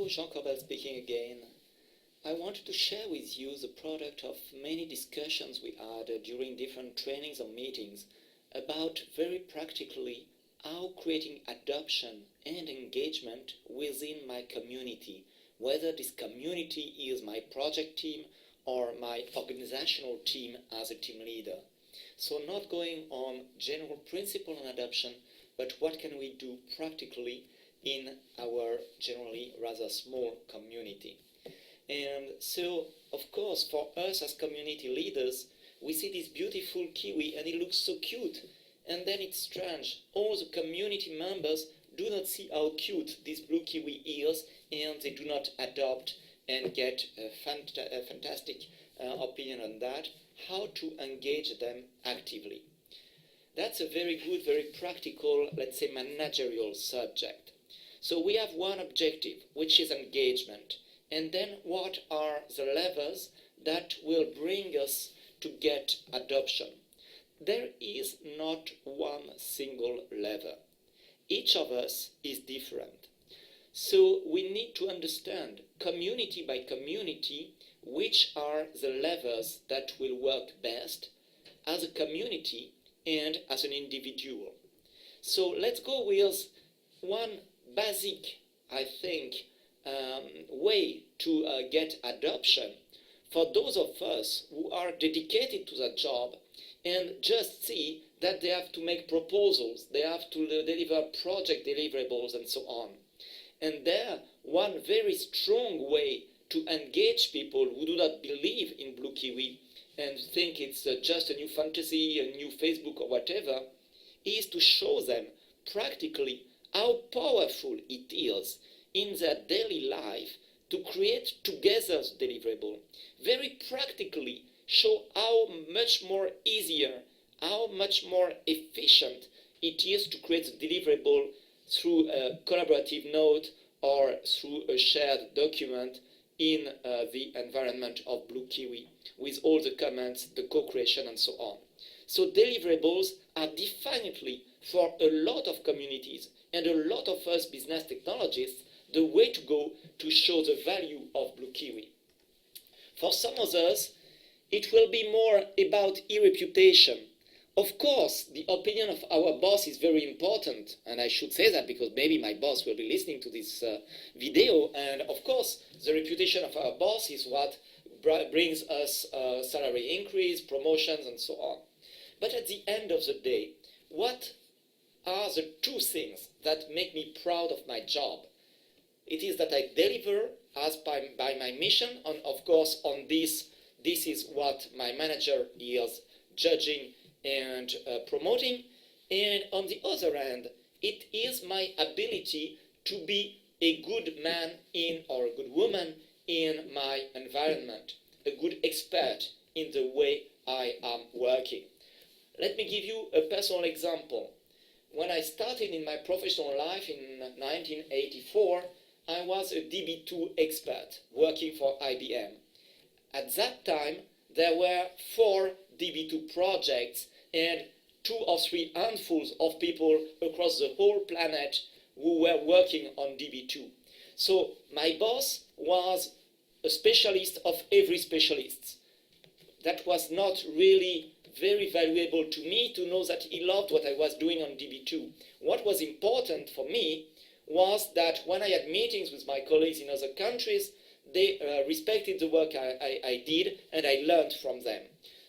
Jean Corbel speaking again. I wanted to share with you the product of many discussions we had during different trainings or meetings about very practically how creating adoption and engagement within my community, whether this community is my project team or my organizational team as a team leader. So not going on general principle on adoption, but what can we do practically in our generally rather small community. And so, of course, for us as community leaders, we see this beautiful kiwi and it looks so cute. And then it's strange. All the community members do not see how cute this blue kiwi is, and they do not adopt and get a fantastic opinion on that, how to engage them actively. That's a very good, very practical, let's say, managerial subject. So we have one objective, which is engagement. And then what are the levers that will bring us to get adoption? There is not one single lever. Each of us is different. So we need to understand, community by community, which are the levers that will work best as a community and as an individual. So let's go with one basic, I think, way to get adoption for those of us who are dedicated to that job and just see that they have to make proposals, they have to deliver project deliverables and so on. And there, one very strong way to engage people who do not believe in Blue Kiwi and think it's just a new fantasy, a new Facebook or whatever, is to show them practically how powerful it is in their daily life to create together the deliverable. Very practically show how much more easier, how much more efficient it is to create a deliverable through a collaborative note or through a shared document in the environment of Blue Kiwi with all the comments, the co-creation and so on. So deliverables are definitely for a lot of communities and a lot of us business technologists the way to go to show the value of Blue Kiwi. For some others, it will be more about e-reputation. Of course, the opinion of our boss is very important, and I should say that because maybe my boss will be listening to this video, and of course, the reputation of our boss is what brings us salary increase, promotions, and so on. But at the end of the day, what are the two things that make me proud of my job? It is that I deliver as by my mission, and of course on this is what my manager is judging and promoting. And on the other hand, it is my ability to be a good man in or a good woman in my environment, a good expert in the way I am working. Let me give you a personal example. When I started in my professional life in 1984, I was a DB2 expert working for IBM. At that time, there were 4 DB2 projects and 2 or 3 handfuls of people across the whole planet who were working on DB2. So my boss was a specialist of every specialist. That was not really very valuable to me to know that he loved what I was doing on DB2. What was important for me was that when I had meetings with my colleagues in other countries, they respected the work I did and I learned from them.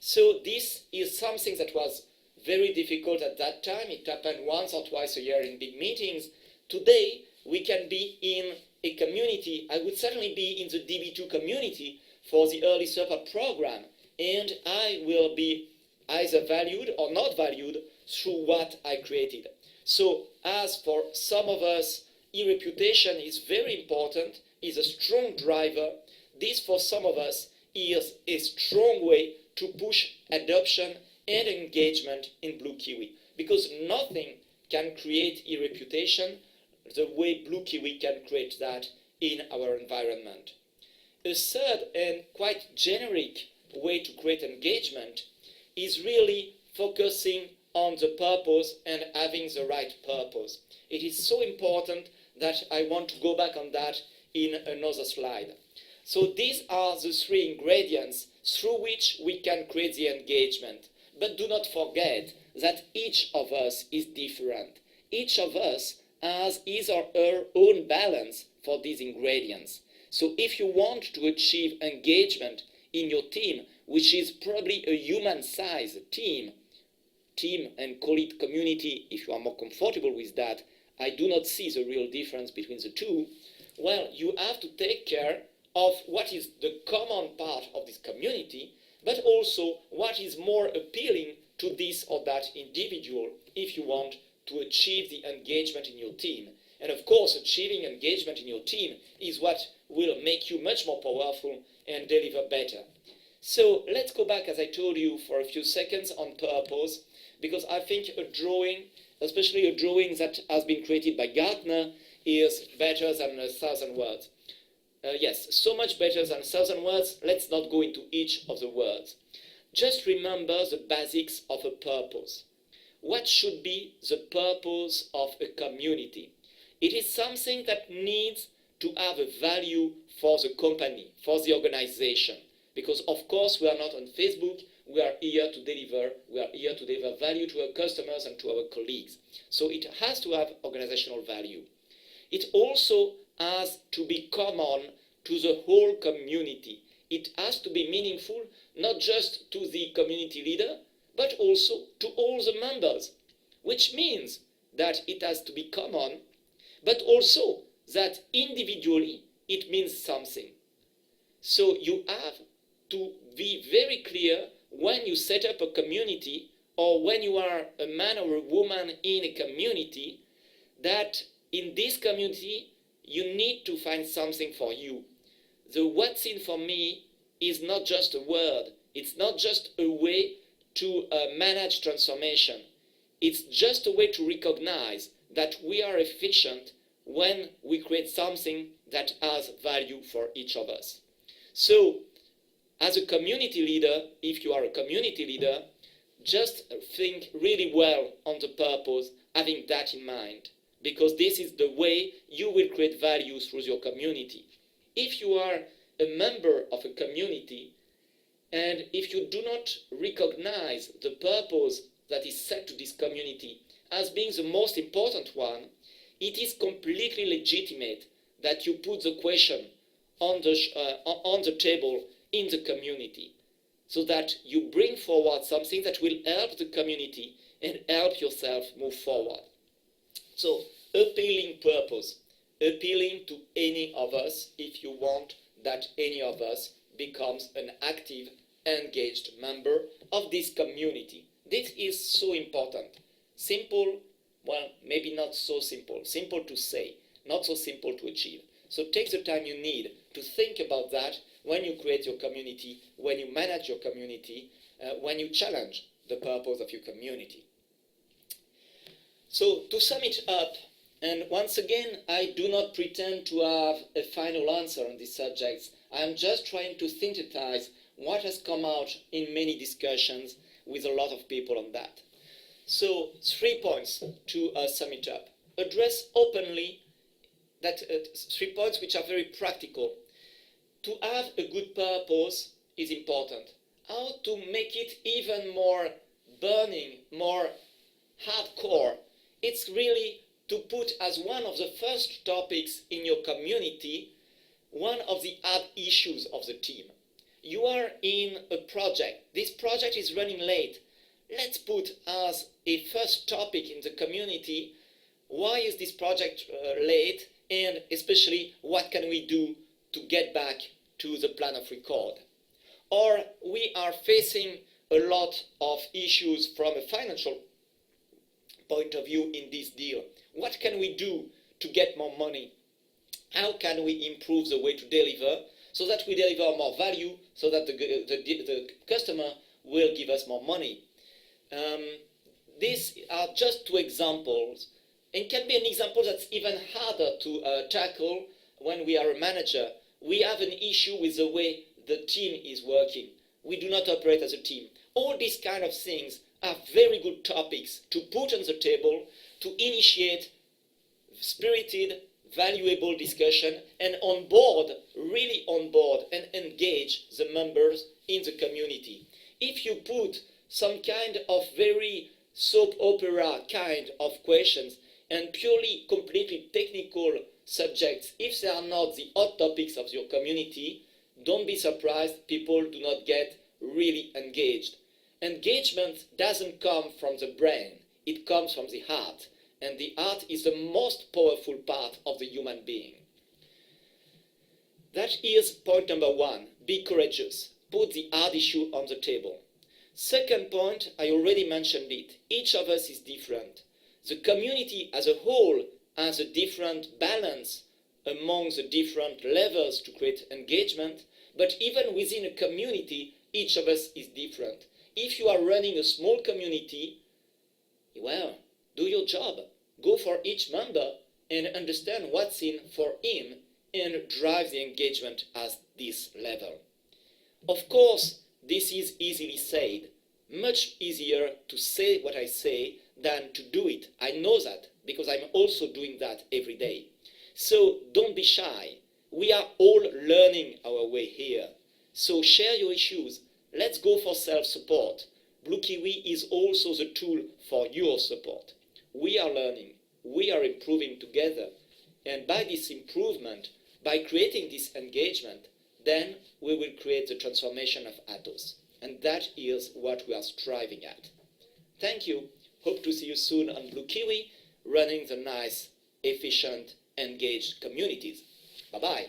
So this is something that was very difficult at that time. It happened once or twice a year in big meetings. Today, we can be in a community. I would certainly be in the DB2 community for the early support program, and I will be either valued or not valued through what I created. So as for some of us, e-reputation is very important, is a strong driver. This for some of us is a strong way to push adoption and engagement in Blue Kiwi, because nothing can create e-reputation the way Blue Kiwi can create that in our environment. A third and quite generic way to create engagement is really focusing on the purpose and having the right purpose. It is so important that I want to go back on that in another slide. So these are the three ingredients through which we can create the engagement. But do not forget that each of us is different. Each of us has his or her own balance for these ingredients. So if you want to achieve engagement in your team, which is probably a human-sized team, and call it community if you are more comfortable with that, I do not see the real difference between the two. Well, you have to take care of what is the common part of this community, but also what is more appealing to this or that individual if you want to achieve the engagement in your team. And of course, achieving engagement in your team is what will make you much more powerful and deliver better. So let's go back, as I told you, for a few seconds on purpose, because I think a drawing, especially a drawing that has been created by Gartner, is better than 1,000 words. Yes, so much better than 1,000 words. Let's not go into each of the words. Just remember the basics of a purpose. What should be the purpose of a community? It is something that needs to have a value for the company, for the organization. Because of course we are not on Facebook, we are here to deliver value to our customers and to our colleagues. So it has to have organizational value. It also has to be common to the whole community. It has to be meaningful, not just to the community leader, but also to all the members, which means that it has to be common, but also that individually it means something. So you have to be very clear when you set up a community or when you are a man or a woman in a community that in this community you need to find something for you. The what's in for me is not just a word. It's not just a way to manage transformation. It's just a way to recognize that we are efficient when we create something that has value for each of us. So, as a community leader, if you are a community leader, just think really well on the purpose, having that in mind, because this is the way you will create value through your community. If you are a member of a community, and if you do not recognize the purpose that is set to this community as being the most important one, it is completely legitimate that you put the question on the table in the community, so that you bring forward something that will help the community and help yourself move forward. So, appealing purpose, appealing to any of us if you want that any of us becomes an active, engaged member of this community. This is so important. Simple, well, maybe not so simple. Simple to say, not so simple to achieve. So take the time you need to think about that when you create your community, when you manage your community, when you challenge the purpose of your community. So to sum it up, and once again, I do not pretend to have a final answer on these subjects. I am just trying to synthesize what has come out in many discussions with a lot of people on that. So 3 points to sum it up. Address openly that 3 points which are very practical. To have a good purpose is important. How to make it even more burning, more hardcore? It's really to put as one of the first topics in your community one of the hard issues of the team. You are in a project. This project is running late. Let's put as a first topic in the community, why is this project late, and especially what can we do to get back to the plan of record. Or we are facing a lot of issues from a financial point of view in this deal. What can we do to get more money? How can we improve the way to deliver so that we deliver more value, so that the customer will give us more money? These are just 2 examples, and can be an example that's even harder to tackle when we are a manager. We have an issue with the way the team is working. We do not operate as a team. All these kind of things are very good topics to put on the table to initiate spirited, valuable discussion and on board, really on board, and engage the members in the community. If you put some kind of very soap opera kind of questions and purely completely technical subjects, if they are not the hot topics of your community, don't be surprised people do not get really engaged. Engagement doesn't come from the brain, it comes from the heart, and the heart is the most powerful part of the human being. That is point number one, be courageous, put the hard issue on the table. Second point, I already mentioned it, each of us is different. The community as a whole has a different balance among the different levels to create engagement, but even within a community, each of us is different. If you are running a small community, well, do your job. Go for each member and understand what's in for him and drive the engagement at this level. Of course, this is easily said. Much easier to say what I say than to do it. I know that because I'm also doing that every day. So don't be shy. We are all learning our way here. So share your issues. Let's go for self-support. Blue Kiwi is also the tool for your support. We are learning. We are improving together. And by this improvement, by creating this engagement, then we will create the transformation of Atos. And that is what we are striving at. Thank you. Hope to see you soon on Blue Kiwi, running the nice, efficient, engaged communities. Bye-bye.